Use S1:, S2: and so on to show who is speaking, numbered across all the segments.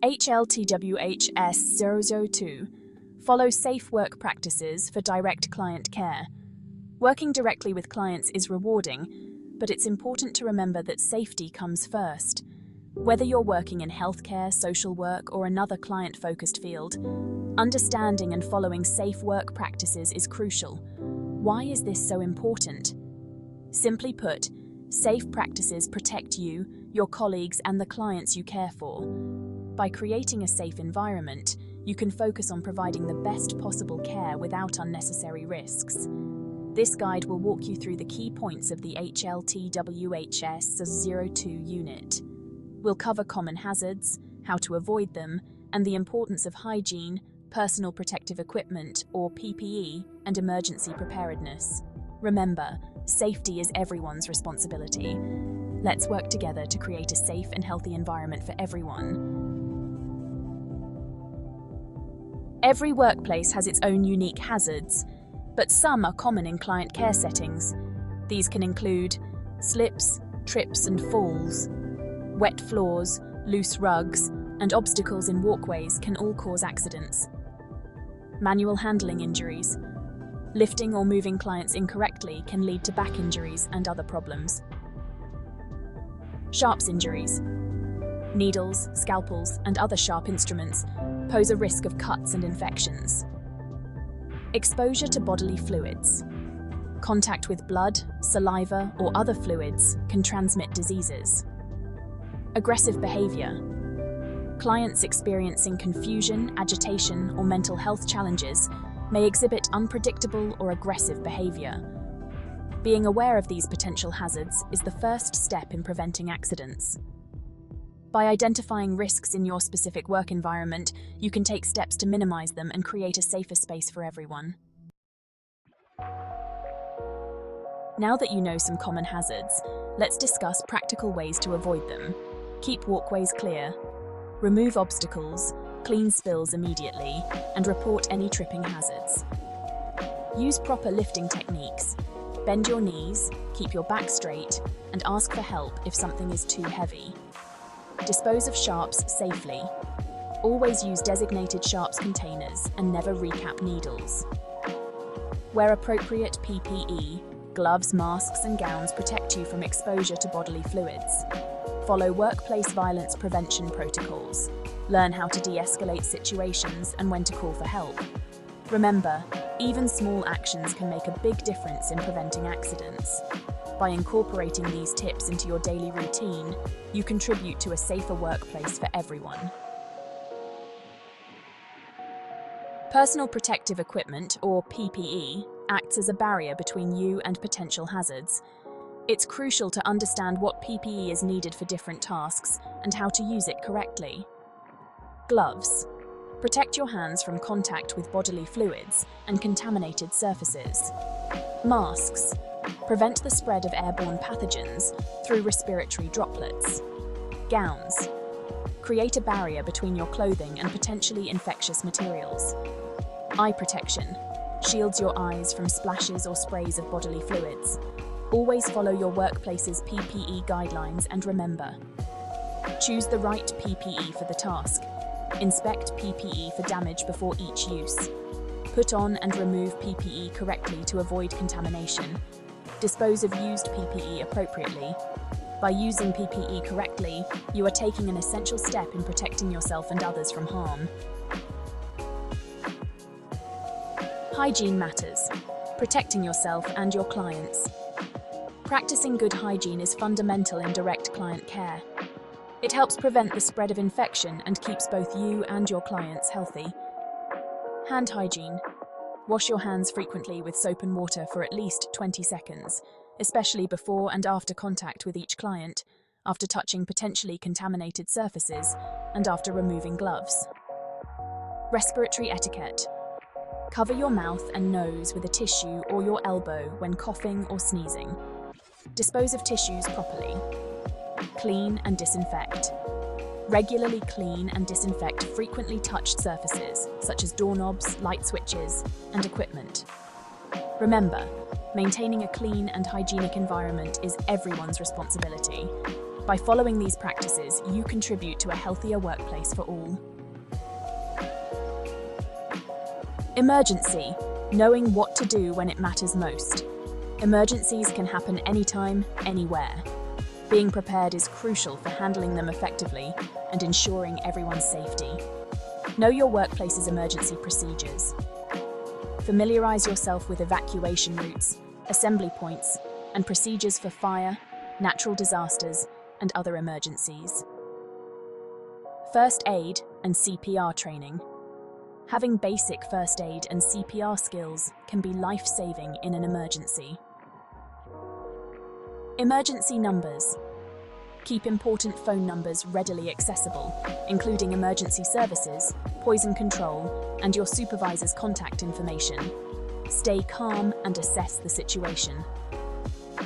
S1: HLTWHS002 follow safe work practices for direct client care. Working directly with clients is rewarding, but it's important to remember that safety comes first. Whether you're working in healthcare, social work, or another client-focused field, understanding and following safe work practices is crucial. Why is this so important? Simply put, safe practices protect you, your colleagues, and the clients you care for. By creating a safe environment, you can focus on providing the best possible care without unnecessary risks. This guide will walk you through the key points of the HLTWHS002 unit. We'll cover common hazards, how to avoid them, and the importance of hygiene, personal protective equipment, or PPE, and emergency preparedness. Remember, safety is everyone's responsibility. Let's work together to create a safe and healthy environment for everyone. Every workplace has its own unique hazards, but some are common in client care settings. These can include slips, trips and falls. Wet floors, loose rugs, and obstacles in walkways can all cause accidents. Manual handling injuries. Lifting or moving clients incorrectly can lead to back injuries and other problems. Sharps injuries. Needles, scalpels, and other sharp instruments pose a risk of cuts and infections. Exposure to bodily fluids. Contact with blood, saliva, or other fluids can transmit diseases. Aggressive behavior. Clients experiencing confusion, agitation, or mental health challenges may exhibit unpredictable or aggressive behavior. Being aware of these potential hazards is the first step in preventing accidents. By identifying risks in your specific work environment, you can take steps to minimize them and create a safer space for everyone. Now that you know some common hazards, let's discuss practical ways to avoid them. Keep walkways clear, remove obstacles, clean spills immediately, and report any tripping hazards. Use proper lifting techniques. Bend your knees, keep your back straight, and ask for help if something is too heavy. Dispose of sharps safely. Always use designated sharps containers and never recap needles. Wear appropriate PPE. Gloves, masks, and gowns protect you from exposure to bodily fluids. Follow workplace violence prevention protocols. Learn how to de-escalate situations and when to call for help. Remember, even small actions can make a big difference in preventing accidents. By incorporating these tips into your daily routine, you contribute to a safer workplace for everyone. Personal protective equipment, or PPE, acts as a barrier between you and potential hazards. It's crucial to understand what PPE is needed for different tasks and how to use it correctly. Gloves. Protect your hands from contact with bodily fluids and contaminated surfaces. Masks. Prevent the spread of airborne pathogens through respiratory droplets. Gowns. Create a barrier between your clothing and potentially infectious materials. Eye protection. Shields your eyes from splashes or sprays of bodily fluids. Always follow your workplace's PPE guidelines and remember, choose the right PPE for the task. Inspect PPE for damage before each use. Put on and remove PPE correctly to avoid contamination. Dispose of used PPE appropriately. By using PPE correctly, you are taking an essential step in protecting yourself and others from harm. Hygiene matters, protecting yourself and your clients. Practicing good hygiene is fundamental in direct client care. It helps prevent the spread of infection and keeps both you and your clients healthy. Hand hygiene. Wash your hands frequently with soap and water for at least 20 seconds, especially before and after contact with each client, after touching potentially contaminated surfaces, and after removing gloves. Respiratory etiquette. Cover your mouth and nose with a tissue or your elbow when coughing or sneezing. Dispose of tissues properly. Clean and disinfect. Regularly clean and disinfect frequently touched surfaces, such as doorknobs, light switches, and equipment. Remember, maintaining a clean and hygienic environment is everyone's responsibility. By following these practices, you contribute to a healthier workplace for all. Emergency, knowing what to do when it matters most. Emergencies can happen anytime, anywhere. Being prepared is crucial for handling them effectively and ensuring everyone's safety. Know your workplace's emergency procedures. Familiarize yourself with evacuation routes, assembly points, and procedures for fire, natural disasters, and other emergencies. First aid and CPR training. Having basic first aid and CPR skills can be life-saving in an emergency. Emergency numbers. Keep important phone numbers readily accessible, including emergency services, poison control, and your supervisor's contact information. Stay calm and assess the situation.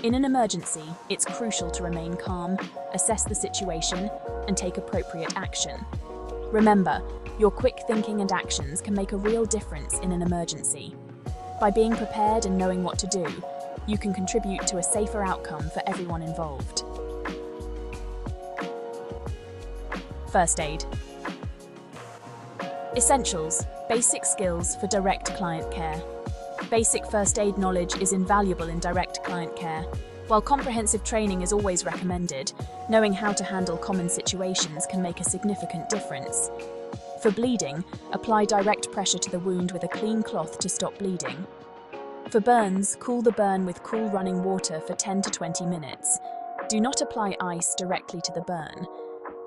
S1: In an emergency, it's crucial to remain calm, assess the situation, and take appropriate action. Remember, your quick thinking and actions can make a real difference in an emergency. By being prepared and knowing what to do, you can contribute to a safer outcome for everyone involved. First aid. Essentials, basic skills for direct client care. Basic first aid knowledge is invaluable in direct client care. While comprehensive training is always recommended, knowing how to handle common situations can make a significant difference. For bleeding, apply direct pressure to the wound with a clean cloth to stop bleeding. For burns, cool the burn with cool running water for 10 to 20 minutes. Do not apply ice directly to the burn.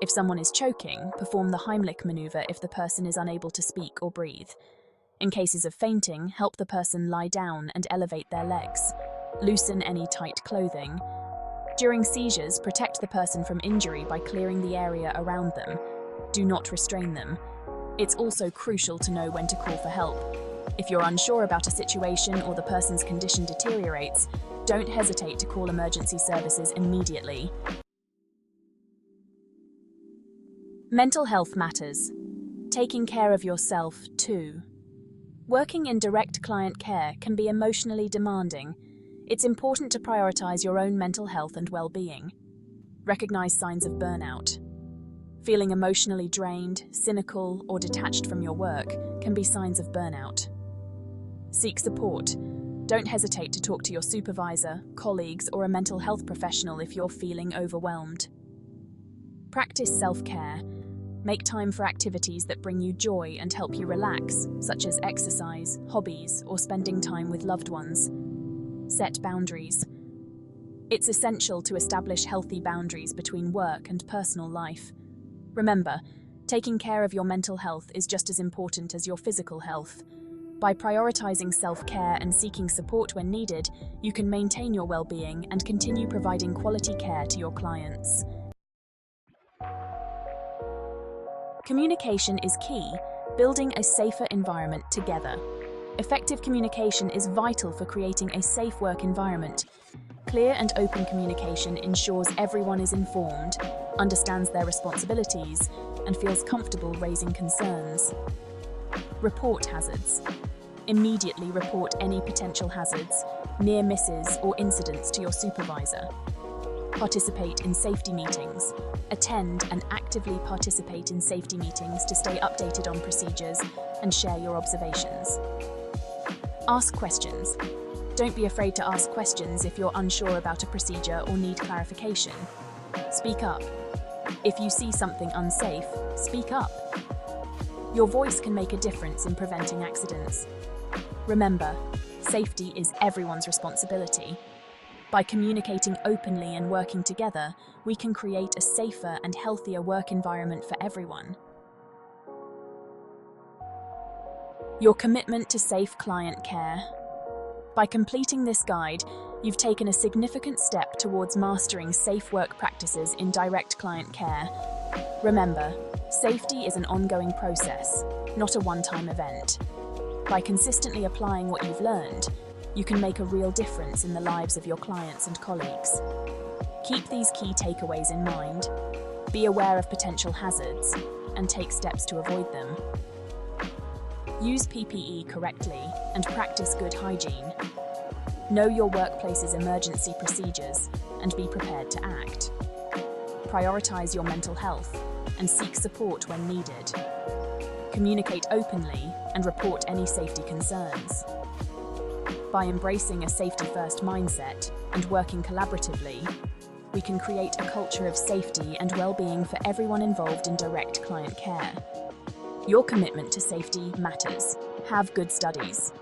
S1: If someone is choking, perform the Heimlich maneuver if the person is unable to speak or breathe. In cases of fainting, help the person lie down and elevate their legs. Loosen any tight clothing. During seizures, protect the person from injury by clearing the area around them. Do not restrain them. It's also crucial to know when to call for help. If you're unsure about a situation or the person's condition deteriorates, don't hesitate to call emergency services immediately. Mental health matters. Taking care of yourself, too. Working in direct client care can be emotionally demanding. It's important to prioritize your own mental health and well-being. Recognize signs of burnout. Feeling emotionally drained, cynical, or detached from your work can be signs of burnout. Seek support. Don't hesitate to talk to your supervisor, colleagues, or a mental health professional if you're feeling overwhelmed. Practice self-care. Make time for activities that bring you joy and help you relax, such as exercise, hobbies, or spending time with loved ones. Set boundaries. It's essential to establish healthy boundaries between work and personal life. Remember, taking care of your mental health is just as important as your physical health. By prioritizing self-care and seeking support when needed, you can maintain your well-being and continue providing quality care to your clients. Communication is key, building a safer environment together. Effective communication is vital for creating a safe work environment. Clear and open communication ensures everyone is informed, understands their responsibilities, and feels comfortable raising concerns. Report hazards. Immediately report any potential hazards, near misses, or incidents to your supervisor. Participate in safety meetings. Attend and actively participate in safety meetings to stay updated on procedures and share your observations. Ask questions. Don't be afraid to ask questions if you're unsure about a procedure or need clarification. Speak up. If you see something unsafe, speak up. Your voice can make a difference in preventing accidents. Remember, safety is everyone's responsibility. By communicating openly and working together, we can create a safer and healthier work environment for everyone. Your commitment to safe client care. By completing this guide, you've taken a significant step towards mastering safe work practices in direct client care. Remember, safety is an ongoing process, not a one-time event. By consistently applying what you've learned, you can make a real difference in the lives of your clients and colleagues. Keep these key takeaways in mind, be aware of potential hazards, and take steps to avoid them. Use PPE correctly and practice good hygiene. Know your workplace's emergency procedures and be prepared to act. Prioritize your mental health and seek support when needed. Communicate openly and report any safety concerns. By embracing a safety-first mindset and working collaboratively, we can create a culture of safety and well-being for everyone involved in direct client care. Your commitment to safety matters. Have good studies.